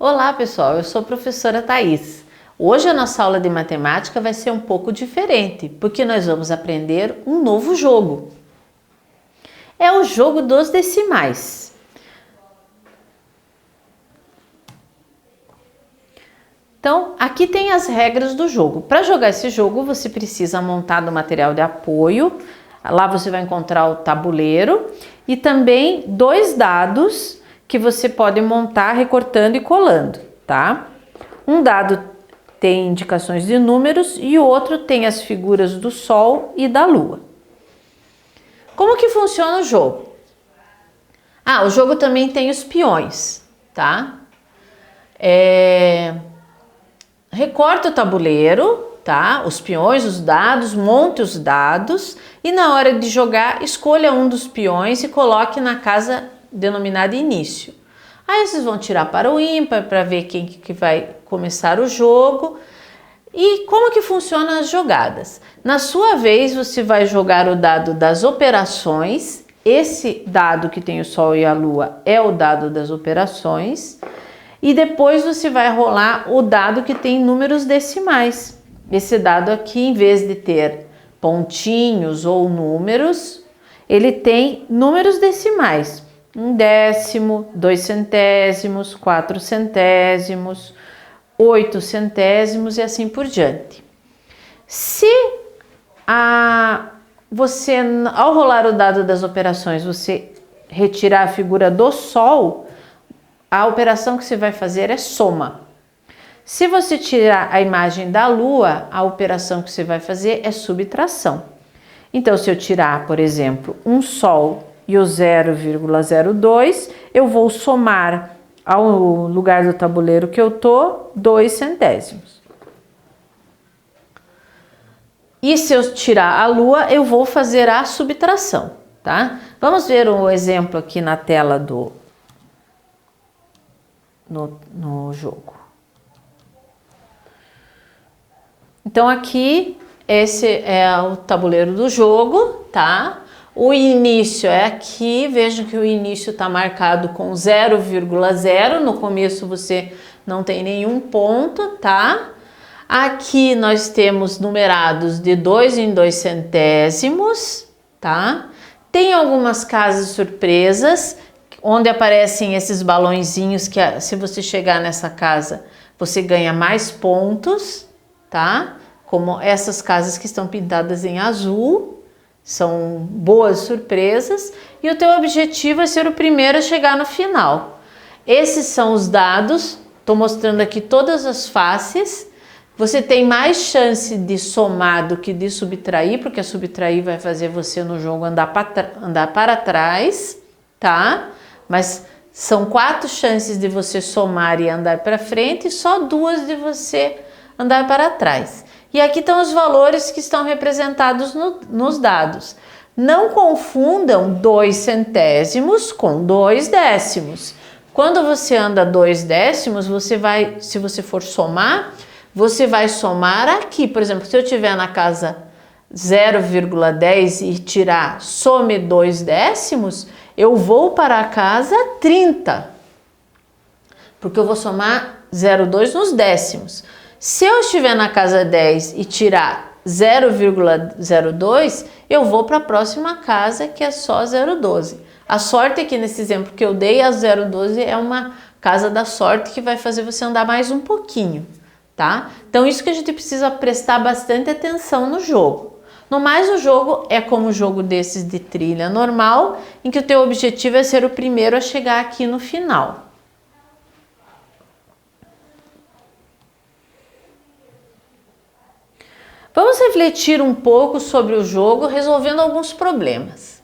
Olá pessoal, eu sou a professora Thaís. Hoje a nossa aula de matemática vai ser um pouco diferente, porque nós vamos aprender um novo jogo. É o jogo dos decimais. Então, aqui tem as regras do jogo. Para jogar esse jogo, você precisa montar no material de apoio. Lá você vai encontrar o tabuleiro e também dois dados que você pode montar recortando e colando, tá? Um dado tem indicações de números e o outro tem as figuras do Sol e da Lua. Como que funciona o jogo? O jogo também tem os peões, tá? Recorta o tabuleiro, tá? Os peões, os dados, monte os dados e na hora de jogar, escolha um dos peões e coloque na casa denominada início. Aí vocês vão tirar para o ímpar para ver quem que vai começar o jogo. E como que funcionam as jogadas? Na sua vez, você vai jogar o dado das operações. Esse dado que tem o Sol e a Lua é o dado das operações. E depois você vai rolar o dado que tem números decimais. Esse dado aqui, em vez de ter pontinhos ou números, ele tem números decimais. 1/10, 2 centésimos, 4 centésimos, 8 centésimos e assim por diante. Se você, ao rolar o dado das operações, você retirar a figura do Sol, a operação que você vai fazer é soma. Se você tirar a imagem da Lua, a operação que você vai fazer é subtração. Então, se eu tirar, por exemplo, um Sol e o 0,02, eu vou somar ao lugar do tabuleiro que eu tô 2 centésimos. E se eu tirar a Lua, eu vou fazer a subtração, tá? Vamos ver um exemplo aqui na tela no jogo. Então aqui, esse é o tabuleiro do jogo, tá? O início é aqui, vejam que o início está marcado com 0,0, no começo você não tem nenhum ponto, tá? Aqui nós temos numerados de 2 em 2 centésimos, tá? Tem algumas casas surpresas, onde aparecem esses balõezinhos que se você chegar nessa casa, você ganha mais pontos, tá? Como essas casas que estão pintadas em azul. São boas surpresas e o teu objetivo é ser o primeiro a chegar no final. Esses são os dados, estou mostrando aqui todas as faces. Você tem mais chance de somar do que de subtrair, porque a subtrair vai fazer você no jogo andar para trás, tá? Mas são 4 chances de você somar e andar para frente e só 2 de você andar para trás. E aqui estão os valores que estão representados nos dados. Não confundam 2 centésimos com 2 décimos. Quando você anda 2 décimos, se você for somar, você vai somar aqui. Por exemplo, se eu estiver na casa 0,10 e tirar some 2 décimos, eu vou para a casa 30. Porque eu vou somar 0,2 nos décimos. Se eu estiver na casa 10 e tirar 0,02, eu vou para a próxima casa, que é só 0,12. A sorte é que nesse exemplo que eu dei, a 0,12 é uma casa da sorte que vai fazer você andar mais um pouquinho, tá? Então isso que a gente precisa prestar bastante atenção no jogo. No mais, o jogo é como um jogo desses de trilha normal, em que o teu objetivo é ser o primeiro a chegar aqui no final. Vamos refletir um pouco sobre o jogo, resolvendo alguns problemas.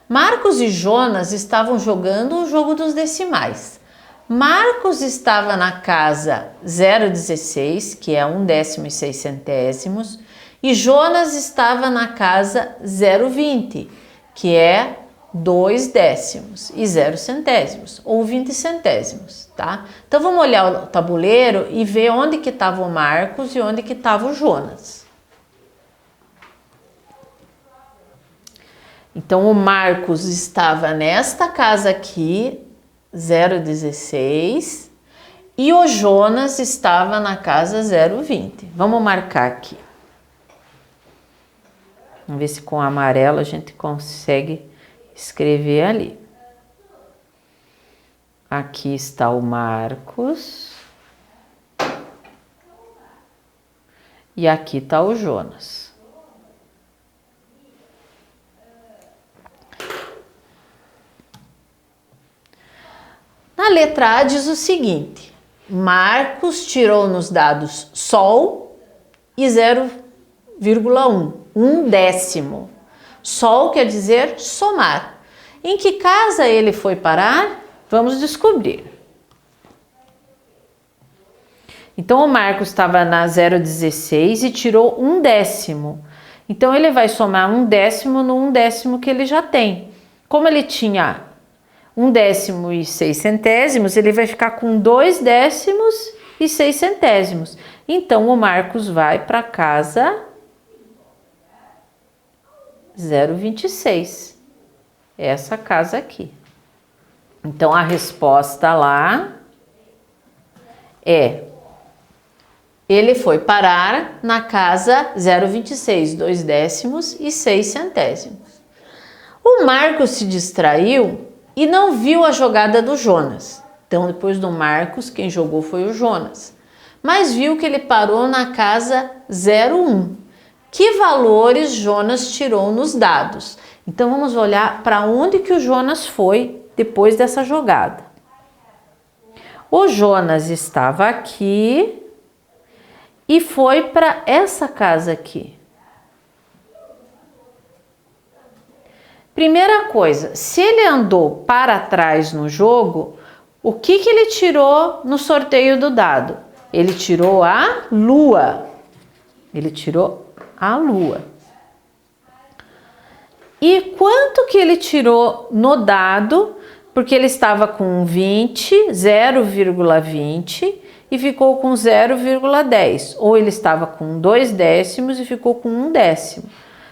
Marcos e Jonas estavam jogando o jogo dos decimais. Marcos estava na casa 0,16, que é 1/10 e 6 centésimos, e Jonas estava na casa 0,20, que é 2 décimos e 0 centésimos, ou 20 centésimos, tá? Então vamos olhar o tabuleiro e ver onde que estava o Marcos e onde que estava o Jonas. Então, o Marcos estava nesta casa aqui, 0,16, e o Jonas estava na casa 0,20. Vamos marcar aqui. Vamos ver se com amarelo a gente consegue escrever ali. Aqui está o Marcos. E aqui está o Jonas. Na letra A diz o seguinte: Marcos tirou nos dados sol e 0,1, 1/10. Sol quer dizer somar. Em que casa ele foi parar? Vamos descobrir. Então, o Marcos estava na 0,16 e tirou 1/10. Então, ele vai somar 1/10 no 1/10 que ele já tem. Como ele tinha 1/10 e 6 centésimos, ele vai ficar com 2/10 e 6 centésimos. Então, o Marcos vai para casa 0,26. Essa casa aqui. Então, a resposta lá é: ele foi parar na casa 0,26, 2/10 e 6 centésimos. O Marcos se distraiu e não viu a jogada do Jonas. Então, depois do Marcos, quem jogou foi o Jonas. Mas viu que ele parou na casa 0,1. Que valores Jonas tirou nos dados? Então, vamos olhar para onde que o Jonas foi depois dessa jogada. O Jonas estava aqui e foi para essa casa aqui. Primeira coisa, se ele andou para trás no jogo, o que ele tirou no sorteio do dado? Ele tirou a lua. Ele tirou a lua. E quanto que ele tirou no dado? Porque ele estava com 20, 0,20 e ficou com 0,10. Ou ele estava com 2/10 e ficou com 1/10.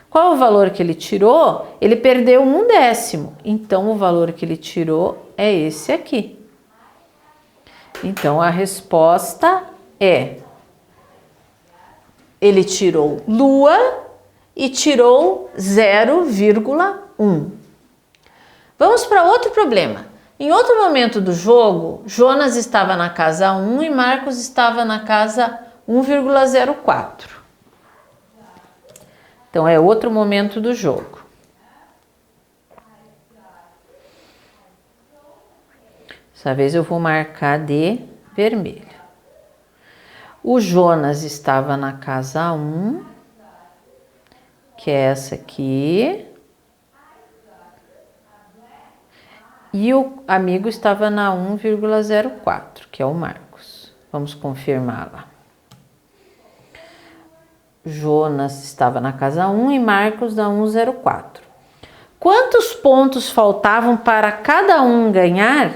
Qual o valor que ele tirou? Ele perdeu 1/10. Então, o valor que ele tirou é esse aqui. Então, a resposta é: ele tirou lua e tirou 0,1. Vamos para outro problema. Em outro momento do jogo, Jonas estava na casa 1 e Marcos estava na casa 1,04. Então, é outro momento do jogo. Dessa vez eu vou marcar de vermelho. O Jonas estava na casa 1, que é essa aqui. E o amigo estava na 1,04, que é o Marcos. Vamos confirmar lá. Jonas estava na casa 1 e Marcos na 1,04. Quantos pontos faltavam para cada um ganhar?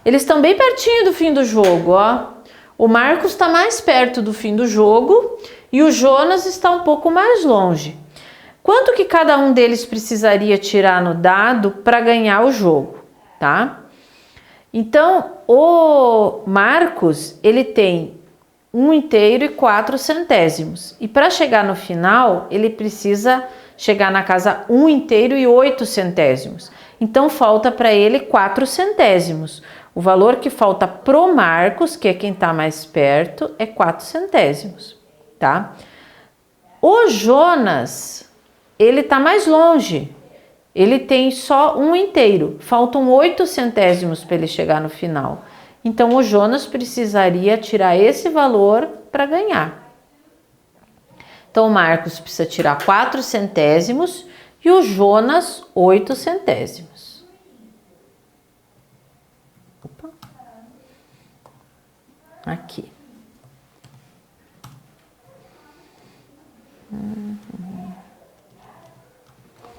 Eles estão bem pertinho do fim do jogo, ó. O Marcos está mais perto do fim do jogo e o Jonas está um pouco mais longe. Quanto que cada um deles precisaria tirar no dado para ganhar o jogo, tá? Então, o Marcos, ele tem 1 inteiro e 4 centésimos. E para chegar no final, ele precisa chegar na casa 1 inteiro e 8 centésimos. Então, falta para ele 4 centésimos. O valor que falta pro Marcos, que é quem está mais perto, é 4 centésimos, tá? O Jonas, ele está mais longe. Ele tem só 1 inteiro. Faltam 8 centésimos para ele chegar no final. Então, o Jonas precisaria tirar esse valor para ganhar. Então, o Marcos precisa tirar 4 centésimos e o Jonas 8 centésimos. Opa. Aqui.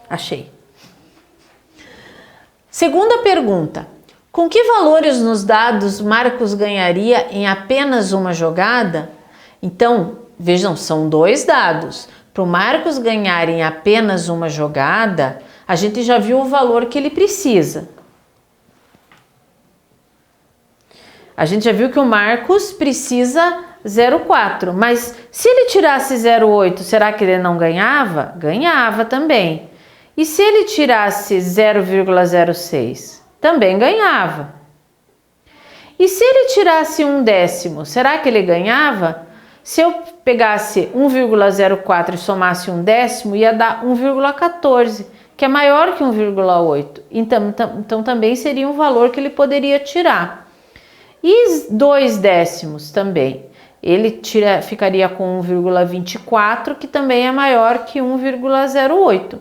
Achei. Segunda pergunta. Com que valores nos dados Marcos ganharia em apenas uma jogada? Então, vejam, são 2 dados. Para o Marcos ganhar em apenas uma jogada, a gente já viu o valor que ele precisa. A gente já viu que o Marcos precisa 0,4, mas se ele tirasse 0,8, será que ele não ganhava? Ganhava também. E se ele tirasse 0,06? Também ganhava. E se ele tirasse 1/10, será que ele ganhava? Se eu pegasse 1,04 e somasse 1/10, ia dar 1,14, que é maior que 1,8. Então também seria um valor que ele poderia tirar. E 2/10 também. Ele ficaria com 1,24, que também é maior que 1,08.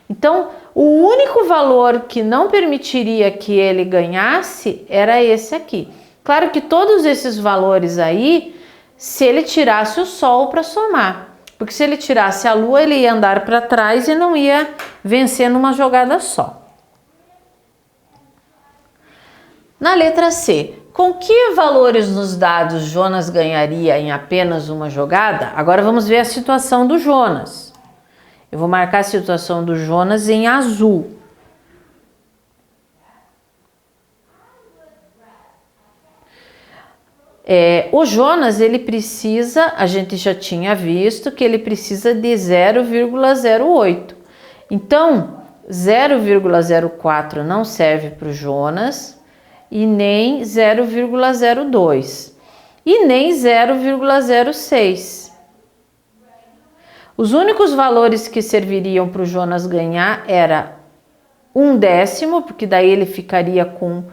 Então, o único valor que não permitiria que ele ganhasse era esse aqui. Claro que todos esses valores aí, se ele tirasse o Sol para somar. Porque se ele tirasse a Lua, ele ia andar para trás e não ia vencer numa jogada só. Na letra C, com que valores nos dados Jonas ganharia em apenas uma jogada? Agora vamos ver a situação do Jonas. Eu vou marcar a situação do Jonas em azul. O Jonas, ele precisa, a gente já tinha visto que ele precisa de 0,08. Então, 0,04 não serve para o Jonas e nem 0,02 e nem 0,06. Os únicos valores que serviriam para o Jonas ganhar era 1/10, porque daí ele ficaria com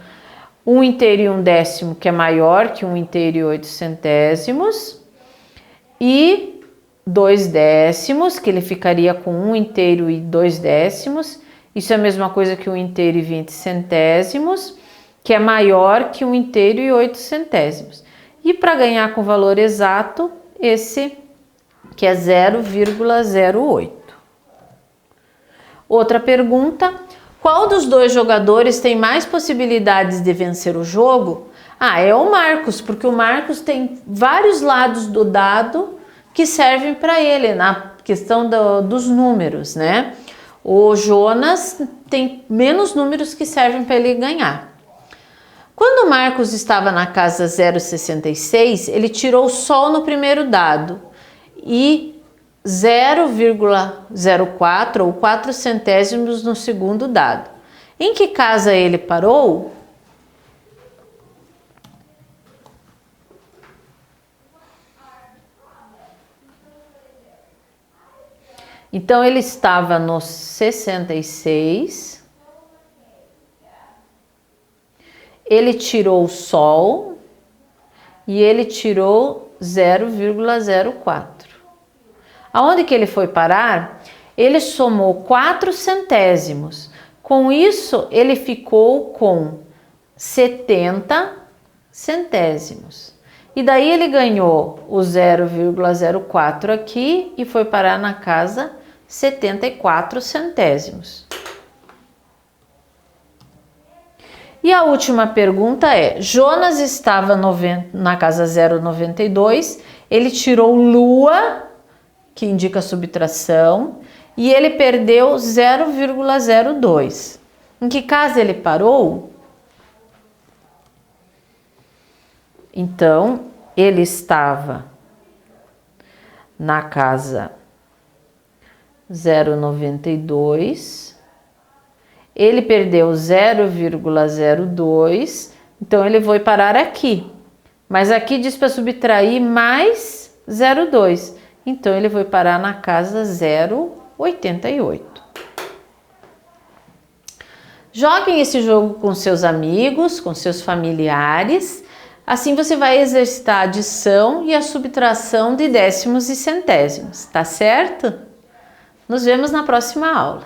1 inteiro e 1/10, que é maior que 1 inteiro e 8 centésimos, e 2/10, que ele ficaria com 1 inteiro e 2/10, isso é a mesma coisa que 1 inteiro e 20 centésimos, que é maior que 1 inteiro e 8 centésimos. E para ganhar com valor exato, esse que é 0,08. Outra pergunta: qual dos dois jogadores tem mais possibilidades de vencer o jogo? É o Marcos, porque o Marcos tem vários lados do dado que servem para ele, na questão dos números, né? O Jonas tem menos números que servem para ele ganhar. Quando o Marcos estava na casa 0,66, ele tirou o Sol no primeiro dado e 0,04 ou 4 centésimos no segundo dado. Em que casa ele parou? Então ele estava no 66. Ele tirou o Sol e ele tirou 0,04. Aonde que ele foi parar? Ele somou 4 centésimos. Com isso, ele ficou com 70 centésimos. E daí ele ganhou o 0,04 aqui e foi parar na casa 74 centésimos. E a última pergunta é: Jonas estava na casa 0,92, ele tirou Lua, que indica subtração, e ele perdeu 0,02. Em que casa ele parou? Então, ele estava na casa 0,92, ele perdeu 0,02, então ele foi parar aqui. Mas aqui diz para subtrair mais 0,2. Então, ele foi parar na casa 0,88. Joguem esse jogo com seus amigos, com seus familiares. Assim você vai exercitar a adição e a subtração de décimos e centésimos, tá certo? Nos vemos na próxima aula.